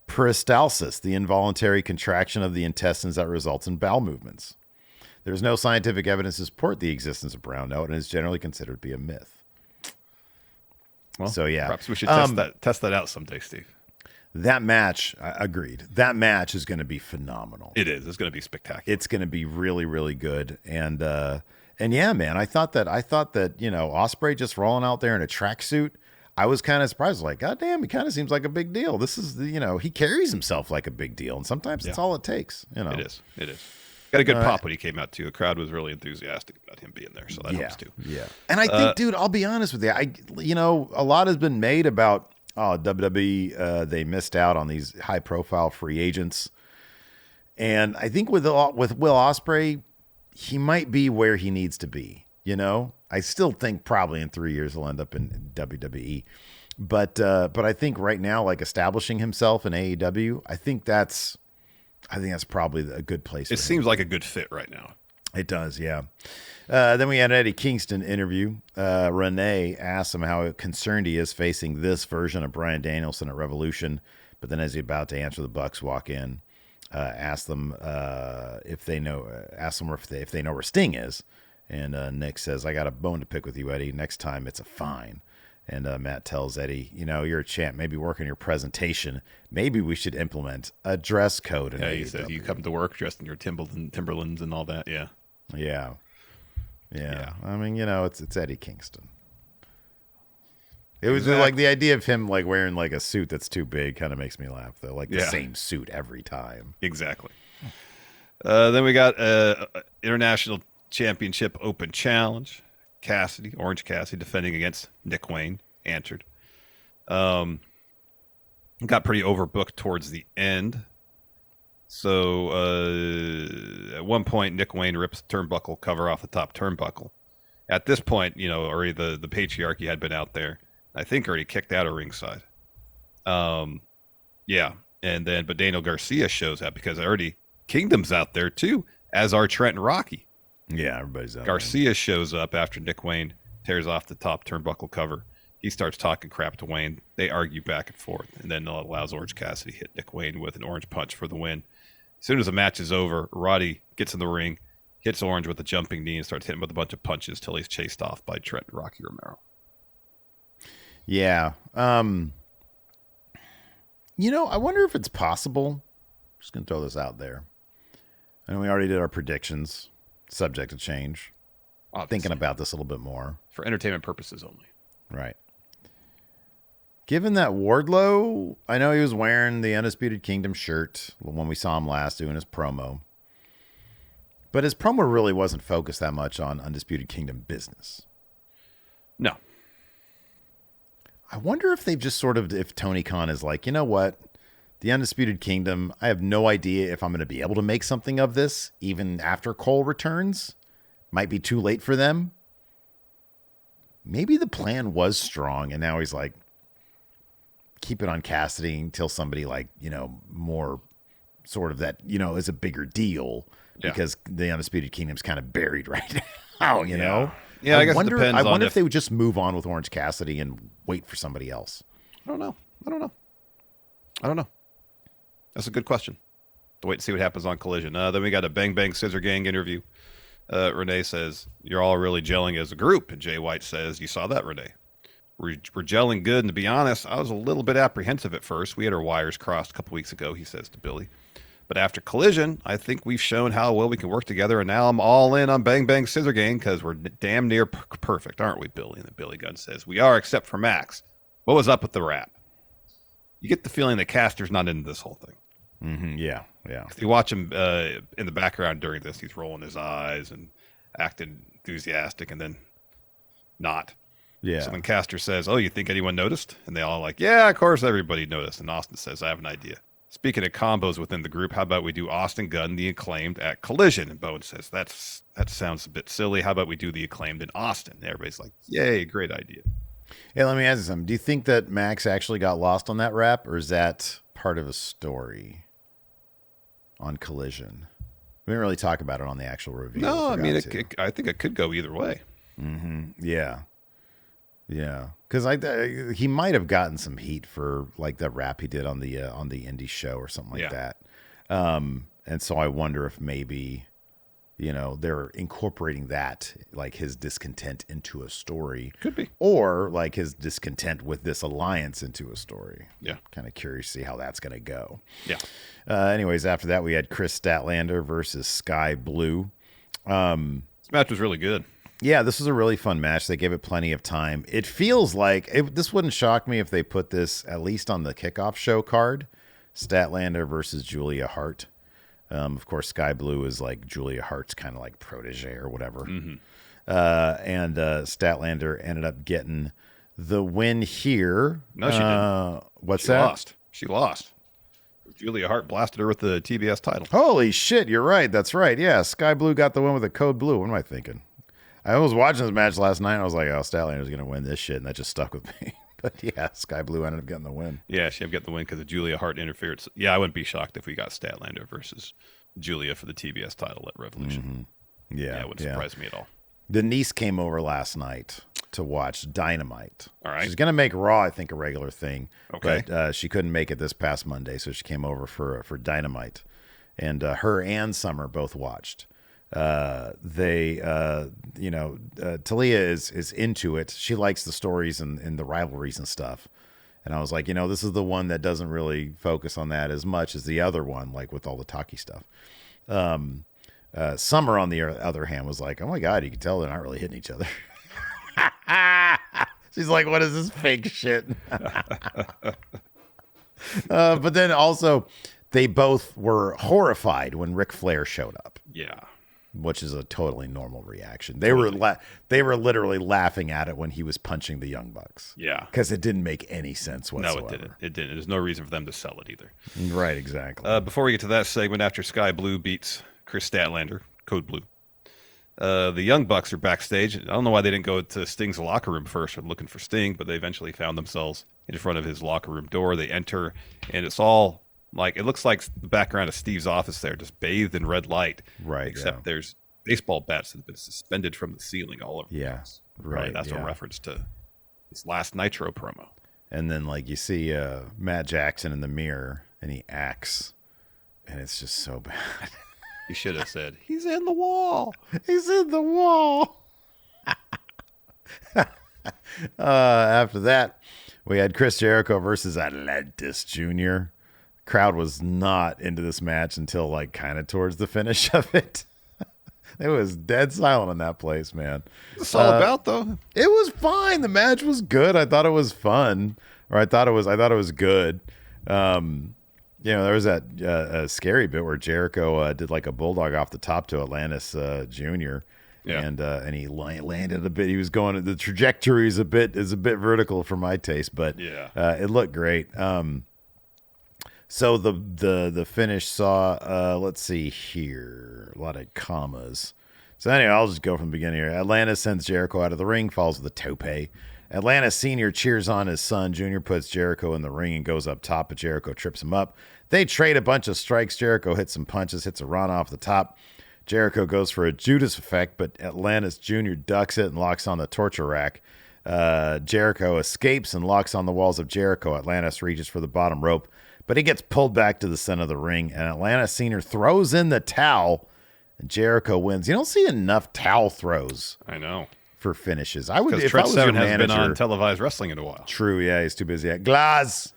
peristalsis, the involuntary contraction of the intestines that results in bowel movements. There's no scientific evidence to support the existence of Brown Note and is generally considered to be a myth. Well, so yeah, perhaps we should test that out someday, Steve. That match, agreed. That match is going to be phenomenal. It is. It's going to be spectacular. It's going to be really, really good. And yeah, man, I thought that Ospreay just rolling out there in a tracksuit. I was kind of surprised. Like, God damn, he kind of seems like a big deal. This is he carries himself like a big deal, and sometimes that's all it takes. It is. Got a good pop when he came out too. The crowd was really enthusiastic about him being there, so that helps too. Yeah, and I think, dude, I'll be honest with you. A lot has been made about WWE. They missed out on these high-profile free agents, and I think with Will Ospreay, he might be where he needs to be. I still think probably in 3 years he'll end up in WWE, but I think right now, like establishing himself in AEW, I think that's probably a good place. It seems like a good fit right now. It does, yeah. Then we had an Eddie Kingston interview. Renee asked him how concerned he is facing this version of Bryan Danielson at Revolution, but then as he's about to answer, the Bucks walk in, ask them if they know where Sting is. And Nick says, I got a bone to pick with you, Eddie. Next time, it's a fine. And Matt tells Eddie, you're a champ. Maybe work on your presentation. Maybe we should implement a dress code. Yeah, he said you come to work dressed in your Timberlands and all that. Yeah. I mean, it's Eddie Kingston. It was like the idea of him like wearing like a suit that's too big kind of makes me laugh though. Like the same suit every time. Exactly. Then we got International Championship Open Challenge. Orange Cassidy defending against Nick Wayne, answered. Got pretty overbooked towards the end. So at one point, Nick Wayne rips the turnbuckle cover off the top turnbuckle. At this point, already the patriarchy had been out there. I think already kicked out of ringside. And then but Daniel Garcia shows up because already Kingdom's out there too, as are Trent and Rocky. Yeah, everybody's out. Garcia shows up after Nick Wayne tears off the top turnbuckle cover. He starts talking crap to Wayne. They argue back and forth, and then allows Orange Cassidy to hit Nick Wayne with an orange punch for the win. As soon as the match is over, Roddy gets in the ring, hits Orange with a jumping knee, and starts hitting him with a bunch of punches till he's chased off by Trent and Rocky Romero. Yeah. I wonder if it's possible. I'm just going to throw this out there. I know we already did our predictions. Subject to change. Obviously. Thinking about this a little bit more. For entertainment purposes only. Right. Given that Wardlow, I know he was wearing the Undisputed Kingdom shirt when we saw him last doing his promo. But his promo really wasn't focused that much on Undisputed Kingdom business. No. I wonder if they've just if Tony Khan is like, you know what? The Undisputed Kingdom, I have no idea if I'm going to be able to make something of this, even after Cole returns. Might be too late for them. Maybe the plan was strong, and now he's like, keep it on Cassidy until somebody more sort of that, is a bigger deal, because the Undisputed Kingdom's kind of buried right now, know? Yeah, I guess it depends. I wonder if they would just move on with Orange Cassidy and wait for somebody else. I don't know. That's a good question. To wait and see what happens on Collision. Then we got a Bang Bang Scissor Gang interview. Renee says, you're all really gelling as a group. And Jay White says, you saw that, Renee. We're gelling good. And to be honest, I was a little bit apprehensive at first. We had our wires crossed a couple weeks ago, he says to Billy. But after Collision, I think we've shown how well we can work together. And now I'm all in on Bang Bang Scissor Gang because we're damn near perfect, aren't we, Billy? And then Billy Gunn says, we are, except for Max. What was up with the rap? You get the feeling that Caster's not into this whole thing. Mm-hmm. Yeah. If you watch him in the background during this, he's rolling his eyes and acting enthusiastic and then not. Yeah. So when Caster says, oh, you think anyone noticed? And they all like, yeah, of course everybody noticed. And Austin says, I have an idea. Speaking of combos within the group, how about we do Austin Gunn, the Acclaimed, at Collision? And Bowen says, that sounds a bit silly. How about we do the Acclaimed in Austin? And everybody's like, yay, great idea. Yeah, let me ask you something. Do you think that Max actually got lost on that rap, or is that part of a story on Collision? We didn't really talk about it on the actual review. No, I mean, I think it could go either way. Mm-hmm. Yeah. Because he might have gotten some heat for like the rap he did on the indie show or something like that. And so I wonder if maybe they're incorporating that, like his discontent into a story. Could be. Or like his discontent with this alliance into a story. Yeah. Kind of curious to see how that's going to go. Yeah. Anyways, after that, we had Chris Statlander versus Sky Blue. This match was really good. Yeah, this was a really fun match. They gave it plenty of time. It feels like this wouldn't shock me if they put this at least on the kickoff show card. Statlander versus Julia Hart. Of course, Sky Blue is like Julia Hart's kind of like protege or whatever. Mm-hmm. And Statlander ended up getting the win here. No, she didn't. What's She that? lost. She lost. Julia Hart blasted her with the TBS title. Holy shit, you're right. That's right. Yeah, Sky Blue got the win with a code blue. What am I thinking? I was watching this match last night, and I was like, oh, Statlander's going to win this shit, and that just stuck with me. But yeah, Sky Blue ended up getting the win. Yeah, she ended up getting the win because of Julia Hart interfered. Yeah, I wouldn't be shocked if we got Statlander versus Julia for the TBS title at Revolution. Mm-hmm. Yeah, it wouldn't surprise me at all. Denise came over last night to watch Dynamite. All right. She's going to make Raw, I think, a regular thing. Okay. But she couldn't make it this past Monday, so she came over for Dynamite. And her and Summer both watched. Talia is into it. She likes the stories and the rivalries and stuff. And I was like, this is the one that doesn't really focus on that as much as the other one, like with all the talky stuff. Summer, on the other hand, was like, oh my God, you can tell they're not really hitting each other. She's like, what is this fake shit? But then also, they both were horrified when Ric Flair showed up. Yeah. Which is a totally normal reaction. They were literally laughing at it when he was punching the Young Bucks. Yeah. Because it didn't make any sense whatsoever. No, it didn't. It didn't. There's no reason for them to sell it either. Right, exactly. Before we get to that segment, after Sky Blue beats Chris Statlander, Code Blue, the Young Bucks are backstage. I don't know why they didn't go to Sting's locker room first looking for Sting, but they eventually found themselves in front of his locker room door. They enter, and it's all like, it looks like the background of Steve's office there, just bathed in red light. Right. Except there's baseball bats that have been suspended from the ceiling all over the place. Right. That's a reference to his last Nitro promo. And then, like, you see Matt Jackson in the mirror, and he acts, and it's just so bad. You should have said, he's in the wall. He's in the wall. After that, we had Chris Jericho versus Atlantis Jr. Crowd was not into this match until like kind of towards the finish of it. It was dead silent in that place, man. What's all about though? It was fine. The match was good. I thought it was fun, or I thought it was good. There was that scary bit where Jericho did like a bulldog off the top to Atlantis Jr. Yeah. And he landed a bit. He was going. The trajectory is a bit vertical for my taste, but it looked great. So the finish saw, let's see here, a lot of commas. So anyway, I'll just go from the beginning here. Atlanta sends Jericho out of the ring, falls with a tope. Atlanta Sr. cheers on his son. Junior puts Jericho in the ring and goes up top, but Jericho trips him up. They trade a bunch of strikes. Jericho hits some punches, hits a run off the top. Jericho goes for a Judas effect, but Atlantis Jr. ducks it and locks on the torture rack. Jericho escapes and locks on the walls of Jericho. Atlantis reaches for the bottom rope, but he gets pulled back to the center of the ring, and Atlanta Sr. throws in the towel, and Jericho wins. You don't see enough towel throws. I know. For finishes. I would, because if Trent I was your Seven manager, hasn't been on televised wrestling in a while. True, yeah, he's too busy at Glass.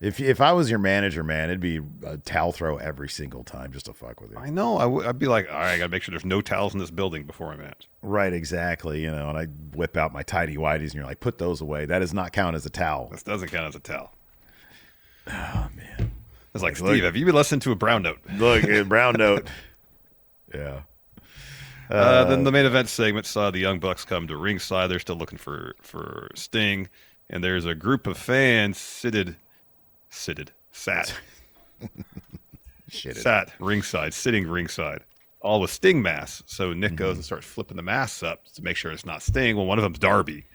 If I was your manager, man, it'd be a towel throw every single time just to fuck with you. I know. I'd be like, all right, I got to make sure there's no towels in this building before I match. Right, exactly. And I whip out my tidy whities, and you're like, put those away. That does not count as a towel. This doesn't count as a towel. Oh man, it's like, Steve, have you been listening to a brown note? Look, brown note. Yeah. Then the main event segment saw the Young Bucks come to ringside. They're still looking for Sting, and there's a group of fans sat ringside, sitting ringside, all with Sting masks. So Nick goes and starts flipping the masks up to make sure it's not Sting. Well, one of them's Darby.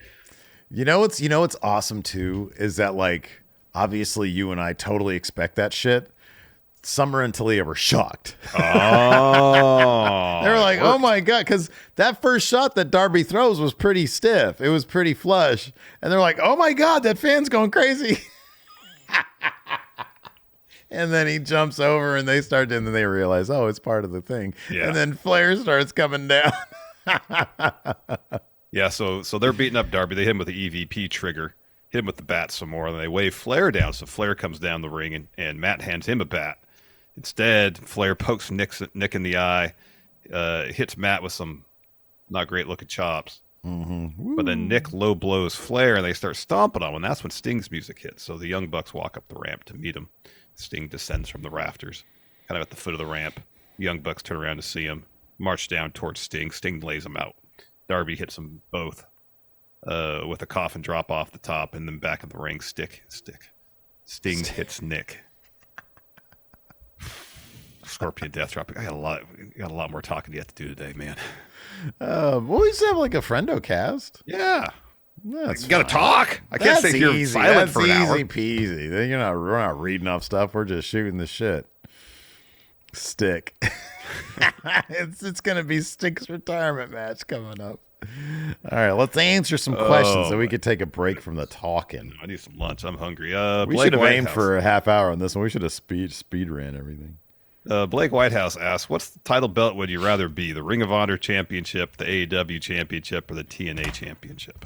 You know what's awesome too is that, like, obviously you and I totally expect that shit. Summer and Talia were shocked. Oh. They were like, oh my God, because that first shot that Darby throws was pretty stiff. It was pretty flush. And they're like, oh my God, that fan's going crazy. And then he jumps over and they start, and then they realize, oh, it's part of the thing. Yeah. And then Flair starts coming down. Yeah, so they're beating up Darby. They hit him with the EVP trigger, hit him with the bat some more, and they wave Flair down. So Flair comes down the ring, and Matt hands him a bat. Instead, Flair pokes Nick in the eye, hits Matt with some not great looking chops. Mm-hmm. But then Nick low blows Flair, and they start stomping on him, and that's when Sting's music hits. So the Young Bucks walk up the ramp to meet him. Sting descends from the rafters, kind of at the foot of the ramp. Young Bucks turn around to see him, march down towards Sting. Sting lays him out. Darby hits them both with a coffin drop off the top, and then back in the ring, stick. Sting hits Nick. Scorpion death drop. I got a lot more talking yet to do today, man. We used to have like a Friendo cast. Yeah. That's you got to talk. I can't That's sit here easy. silent That's for an hour. easy peasy. Then we're not reading off stuff. We're just shooting the shit. Stick. It's gonna be Stick's retirement match coming up. All right, let's answer some questions so we could take a break from the talking. I need some lunch. I'm hungry. We Blake should have aimed Whitehouse. for a half hour on this one. We should have speed ran everything. Blake Whitehouse asks, "What's the title belt would you rather be? The Ring of Honor Championship, the AEW Championship, or the TNA Championship?"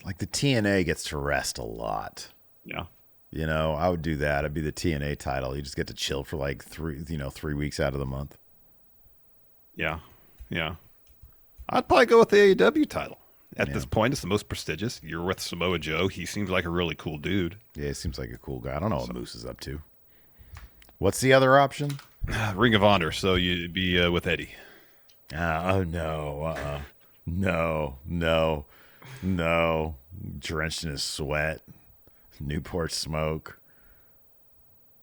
Like the TNA gets to rest a lot. Yeah. I would do that. I'd be the TNA title. You just get to chill for like 3 weeks out of the month. Yeah. I'd probably go with the AEW title. At this point, it's the most prestigious. You're with Samoa Joe. He seems like a really cool dude. Yeah, he seems like a cool guy. I don't know what Moose is up to. What's the other option? Ring of Honor. So you'd be with Eddie. Oh, no. No. Drenched in his sweat. Newport smoke.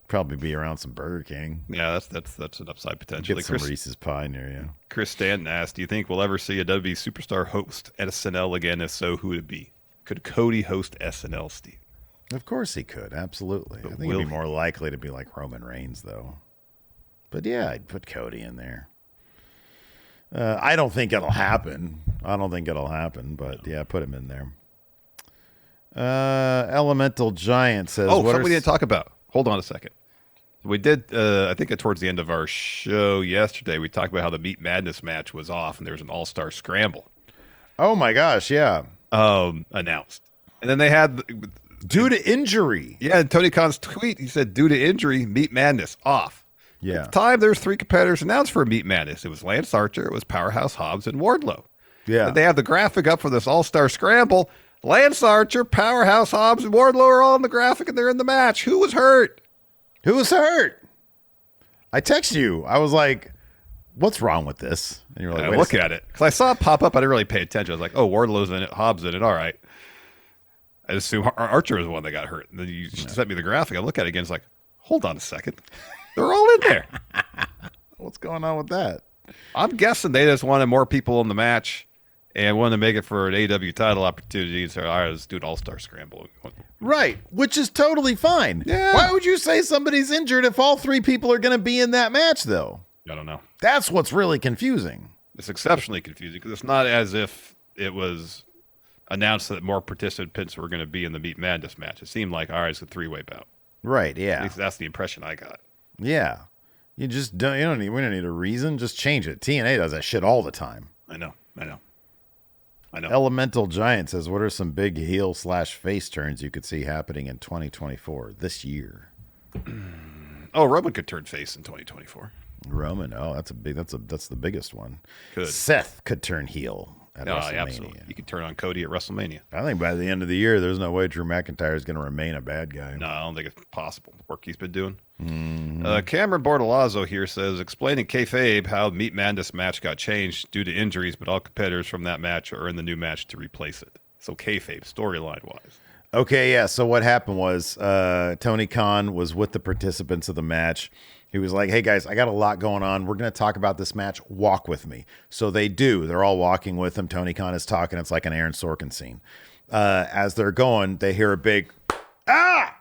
Probably be around some Burger King. Yeah, that's an upside potential. Get some Reese's pie near you. Chris Stanton asked, "Do you think we'll ever see a WWE superstar host at SNL again? If so, who would it be? Could Cody host SNL, Steve?" Of course he could. Absolutely. But I think it'd be more likely to be like Roman Reigns, though. But yeah, I'd put Cody in there. I don't think it'll happen. But yeah, put him in there. Elemental Giant says, something we didn't talk about. Hold on a second. We did, I think towards the end of our show yesterday, we talked about how the Meat Madness match was off and there was an all-star scramble. Oh my gosh, yeah. Announced. And then they had... Due to injury. Yeah, in Tony Khan's tweet, he said, due to injury, Meat Madness off. Yeah. At the time, there's 3 competitors announced for Meat Madness. It was Lance Archer, it was Powerhouse Hobbs, and Wardlow. Yeah. And they have the graphic up for this all-star scramble. Lance Archer, Powerhouse Hobbs, and Wardlow are all in the graphic, and they're in the match. Who was hurt? I texted you. I was like, what's wrong with this? And you're like, I look at it. Because I saw it pop up. I didn't really pay attention. I was like, oh, Wardlow's in it. Hobbs in it. All right. I assume Archer was the one that got hurt. And then you sent me the graphic. I look at it again. It's like, hold on a second. They're all in there. What's going on with that? I'm guessing they just wanted more people in the match and wanted to make it for an AEW title opportunity. So, all right, let's do an all-star scramble. Right, which is totally fine. Yeah. Why would you say somebody's injured if all 3 people are going to be in that match, though? I don't know. That's what's really confusing. It's exceptionally confusing because it's not as if it was announced that more participants were going to be in the Meat Madness match. It seemed like, all right, it's a 3-way bout. Right, At yeah. least that's the impression I got. Yeah. We don't need a reason. Just change it. TNA does that shit all the time. I know. Elemental Giant says, what are some big heel/face turns you could see happening in 2024 this year? Oh, Roman could turn face in 2024. Roman, that's the biggest one. Could. Seth could turn heel at No, WrestleMania. absolutely. He could turn on Cody at WrestleMania. I think by the end of the year, there's no way Drew McIntyre is going to remain a bad guy. No, I don't think it's possible. The work he's been doing. Mm-hmm. Cameron Bortolazzo here says, explaining kayfabe how the Meat Madness match got changed due to injuries, but all competitors from that match are in the new match to replace it. So kayfabe, storyline-wise. Okay, yeah. So what happened was Tony Khan was with the participants of the match. He was like, hey, guys, I got a lot going on. We're going to talk about this match. Walk with me. So they do. They're all walking with him. Tony Khan is talking. It's like an Aaron Sorkin scene. As they're going, they hear a big, ah!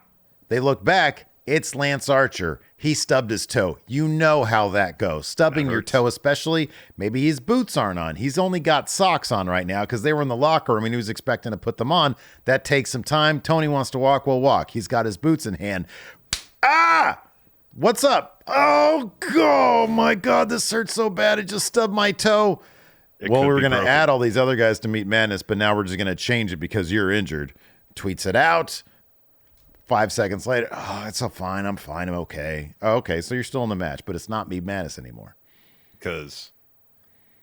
They look back. It's Lance Archer. He stubbed his toe. You know how that goes. Stubbing your toe especially. Maybe his boots aren't on. He's only got socks on right now because they were in the locker room and he was expecting to put them on. That takes some time. Tony wants to walk, we'll walk. He's got his boots in hand. Ah! What's up? Oh my God, this hurts so bad. It just stubbed my toe. Well, we were going to add all these other guys to Meet Madness, but now we're just going to change it because you're injured. Tweets it out. 5 seconds later, it's fine. I'm fine. I'm okay. Oh, okay, so you're still in the match, but it's not Meet Madness anymore. Because,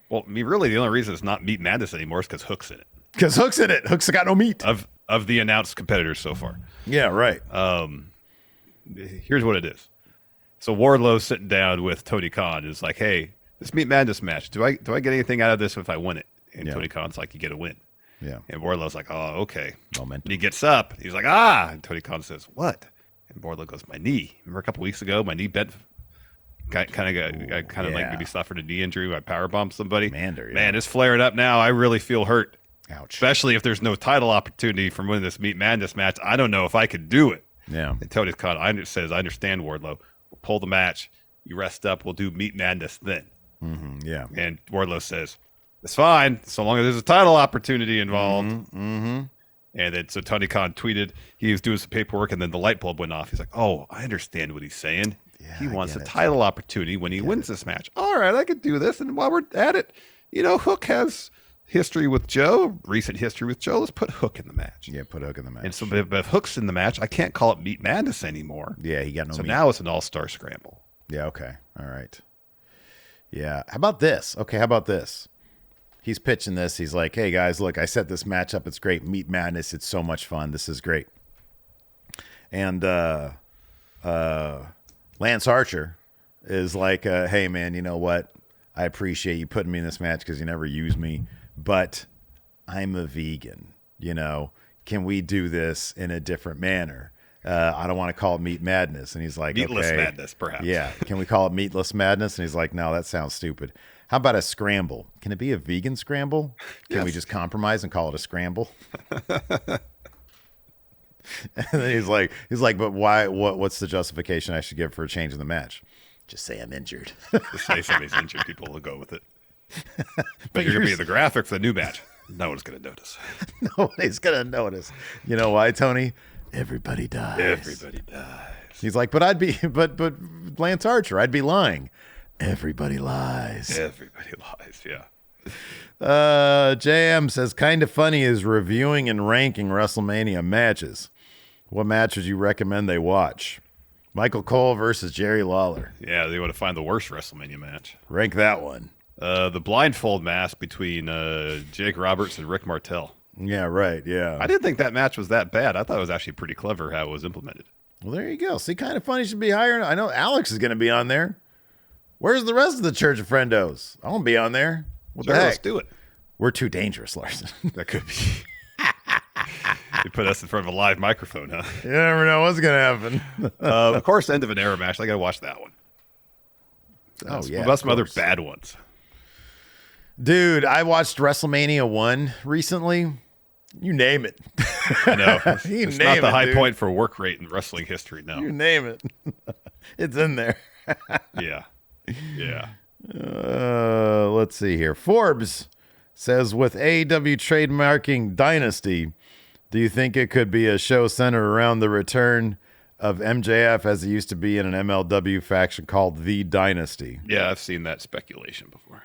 really, the only reason it's not Meet Madness anymore is because Hook's in it. Because Hook's in it. Hook's got no meat. Of the announced competitors so far. Yeah, right. Here's what it is. So Wardlow's sitting down with Tony Khan. Is like, hey, this Meet Madness match, do I get anything out of this if I win it? And Tony Khan's like, you get a win. Yeah. And Wardlow's like, oh, okay. Momentum. And he gets up. He's like, And Tony Khan says, what? And Wardlow goes, my knee. Remember a couple weeks ago, my knee bent. Maybe suffered a knee injury. I powerbombed somebody. Man, it's flaring up now. I really feel hurt. Ouch. Especially if there's no title opportunity from winning this Meet Madness match. I don't know if I could do it. Yeah. And Tony Khan says, I understand, Wardlow. We'll pull the match. You rest up. We'll do Meet Madness then. Mm-hmm, yeah. And Wardlow says, it's fine, so long as there's a title opportunity involved. Mm-hmm. And then so Tony Khan tweeted, he was doing some paperwork, and then the light bulb went off. He's like, oh, I understand what he's saying. Yeah, he wants a title opportunity when he wins this match. All right, I could do this. And while we're at it, Hook has history with Joe, recent history with Joe. Let's put Hook in the match. Yeah, put Hook in the match. And so if Hook's in the match, I can't call it Meet Madness anymore. Yeah, he got no So meat. now it's an all-star scramble. Yeah, okay. All right. Yeah. How about this? Okay, how about this? He's pitching this. He's like, hey, guys, look, I set this match up. It's great. Meet Madness. It's so much fun. This is great. And Lance Archer is like, hey, man, you know what? I appreciate you putting me in this match because you never use me, but I'm a vegan. Can we do this in a different manner? I don't want to call it Meat Madness. And he's like, Meatless okay. Madness, perhaps. Yeah. Can we call it Meatless Madness? And he's like, no, that sounds stupid. How about a scramble? Can it be a vegan scramble? Can we just compromise and call it a scramble? And then he's like, but why? What's the justification I should give for a change in the match? Just say I'm injured. Just say somebody's injured. People will go with it. But you're going to be in the graphic for the new match. No one's going to notice. Nobody's going to notice. You know why, Tony? Everybody dies. Everybody dies. He's like, but Lance Archer, I'd be lying. Everybody lies. Everybody lies, yeah. JM says, kind of funny is reviewing and ranking WrestleMania matches. What match would you recommend they watch? Michael Cole versus Jerry Lawler. Yeah, they want to find the worst WrestleMania match. Rank that one. The blindfold match between Jake Roberts and Rick Martel. Yeah, right, yeah. I didn't think that match was that bad. I thought it was actually pretty clever how it was implemented. Well, there you go. See, kind of funny should be higher. I know Alex is going to be on there. Where's the rest of the Church of Friendos? I won't be on there. What the heck? Let's do it. We're too dangerous, Larson. That could be. You put us in front of a live microphone, huh? You never know what's going to happen. Of course, end of an era match. I got to watch that one. Oh, yeah. What about some other bad ones? Dude, I watched WrestleMania 1 recently. You name it. I know. It's not the high point for work rate in wrestling history, no. You name it. It's in there. Yeah. Yeah. Let's see here. Forbes says, with AEW trademarking Dynasty, do you think it could be a show centered around the return of MJF as he used to be in an MLW faction called The Dynasty? Yeah, I've seen that speculation before.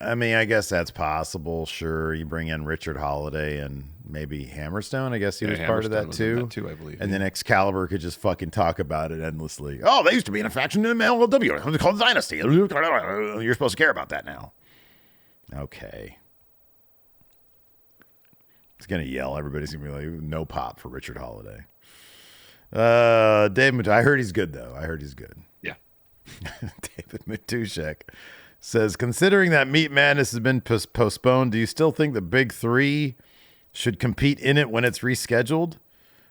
I mean, I guess that's possible. Sure, you bring in Richard Holiday and maybe Hammerstone. I guess he was part of that too. I believe. And then Excalibur could just fucking talk about it endlessly. Oh, they used to be in a faction in MLW. It's called Dynasty. You're supposed to care about that now. Okay. He's going to yell. Everybody's going to be like, no pop for Richard Holiday. David, I heard he's good, though. I heard he's good. Yeah. David Matushek says, considering that Meat Madness has been postponed, do you still think the Big Three should compete in it when it's rescheduled?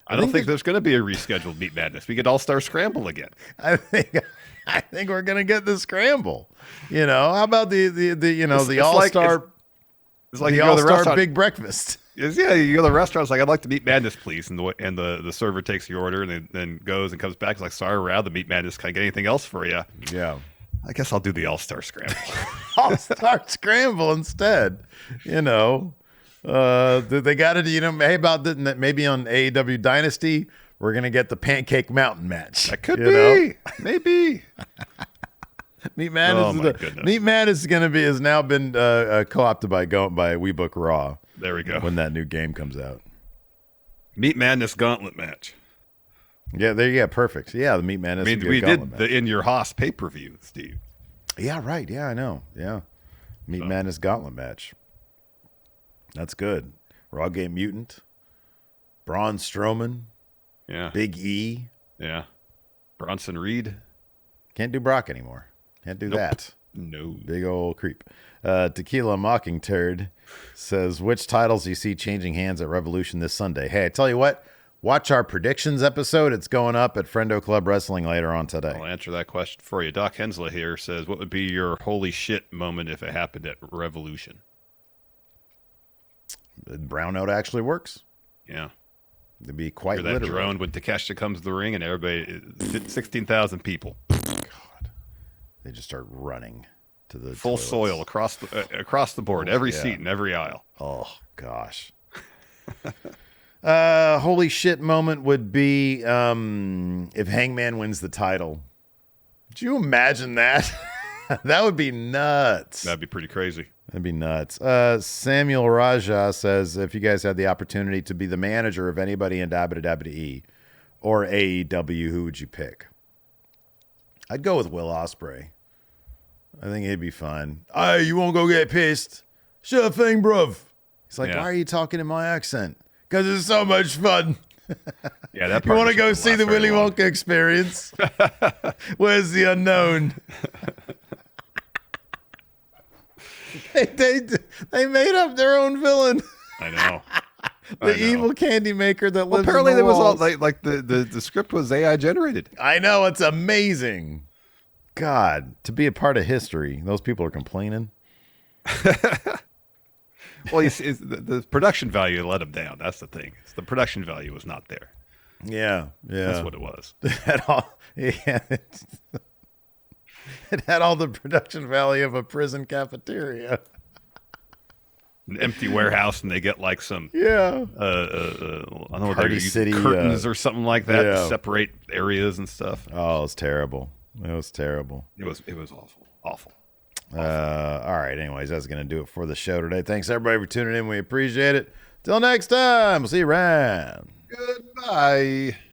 I don't think there's going to be a rescheduled Meat Madness. We get All-Star Scramble again. I think we're going to get the scramble. How about the All-Star? It's like the All-Star Big Breakfast. Yeah, you go to the restaurant. It's like, I'd like the Meat Madness, please, and the server takes your order and then goes and comes back. It's like, sorry, we're out of the Meat Madness. Can I get anything else for you? Yeah. I guess I'll do the All-Star Scramble. All-Star Scramble instead. You know, they got it. You know, hey, about that maybe on AEW Dynasty, we're gonna get the Pancake Mountain match. That could be, maybe. Meat Madness. Meat Madness has now been co-opted by WeBook Raw. There we go. When that new game comes out, Meat Madness Gauntlet match. Yeah, there you go. Perfect. Yeah, the Meat Madness. I mean, we did the In Your Hoss pay-per-view, Steve. Yeah, right. Yeah, I know. Yeah, Meat Madness Gauntlet match. That's good. Raw Game Mutant, Braun Strowman. Yeah. Big E. Yeah. Bronson Reed. Can't do Brock anymore. Can't do that. No. Big old creep. Tequila Mocking Turd says, which titles do you see changing hands at Revolution this Sunday? Hey, I tell you what, watch our predictions episode. It's going up at Friendo Club Wrestling later on today. I'll answer that question for you. Doc Hensla here says, what would be your holy shit moment if it happened at Revolution? The brownout actually works. Yeah. It'd be quite that literal. drone when Takeshita comes to the ring and everybody, 16,000 people. God. They just start running to the full toilets. soil across the board, every seat and every aisle. Oh, gosh. Holy shit moment would be if Hangman wins the title. Could you imagine that? That would be nuts. That'd be pretty crazy. That'd be nuts. Samuel Raja says, if you guys had the opportunity to be the manager of anybody in WWE or AEW, who would you pick? I'd go with Will Ospreay. I think he'd be fun. Hey, you won't go get pissed? Sure thing, bruv. He's like, why are you talking in my accent? Because it's so much fun. Yeah, that. You want to go see the Willy Wonka experience? Where's the unknown? They made up their own villain. I know. The evil candy maker that lives. Apparently, in the there was all walls. like the script was AI generated. I know, it's amazing. God, to be a part of history, those people are complaining. Well, you see, the production value let them down. That's the thing. The production value was not there. Yeah. That's what it was. It had all the production value of a prison cafeteria. An empty warehouse, and they get like some I don't know what they're using, curtains or something like that to separate areas and stuff. Oh, it was terrible. It was terrible. It was awful. All right. Anyways, that's going to do it for the show today. Thanks everybody for tuning in. We appreciate it. Till next time. We'll see you around. Goodbye.